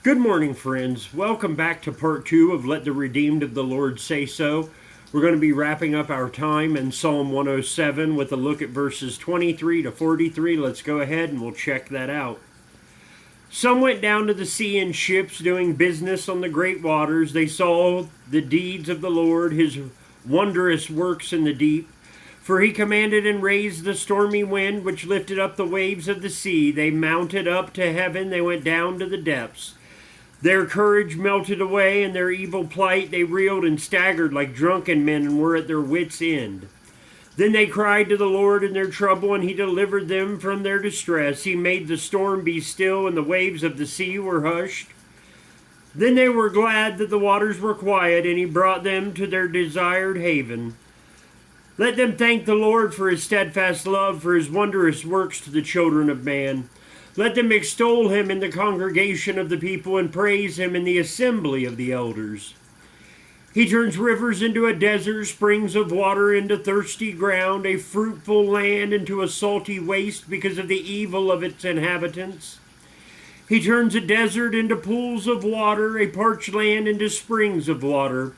Good morning, friends. Welcome back to part 2 of Let the Redeemed of the Lord Say So. We're going to be wrapping up our time in Psalm 107 with a look at verses 23 to 43. Let's go ahead and we'll check that out. Some went down to the sea in ships doing business on the great waters. They saw the deeds of the Lord, his wondrous works in the deep. For he commanded and raised the stormy wind, which lifted up the waves of the sea. They mounted up to heaven, they went down to the depths. Their courage melted away, and their evil plight they reeled and staggered like drunken men and were at their wits' end. Then they cried to the Lord in their trouble, and he delivered them from their distress. He made the storm be still, and the waves of the sea were hushed. Then they were glad that the waters were quiet, and he brought them to their desired haven. Let them thank the Lord for his steadfast love, for his wondrous works to the children of man. Let them extol him in the congregation of the people and praise him in the assembly of the elders. He turns rivers into a desert, springs of water into thirsty ground, a fruitful land into a salty waste because of the evil of its inhabitants. He turns a desert into pools of water, a parched land into springs of water.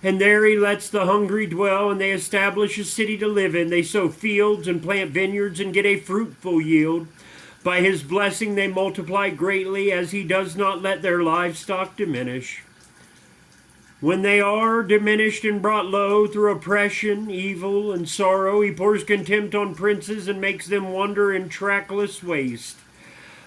And there he lets the hungry dwell, and they establish a city to live in. They sow fields and plant vineyards and get a fruitful yield. By his blessing they multiply greatly, as he does not let their livestock diminish. When they are diminished and brought low through oppression, evil, and sorrow, he pours contempt on princes and makes them wander in trackless waste.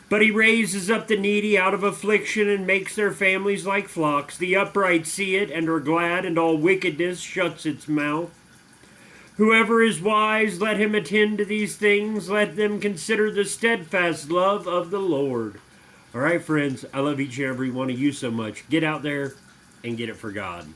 But he raises up the needy out of affliction and makes their families like flocks. The upright see it and are glad, and all wickedness shuts its mouth. Whoever is wise, let him attend to these things. Let them consider the steadfast love of the Lord. All right, friends, I love each and every one of you so much. Get out there and get it for God.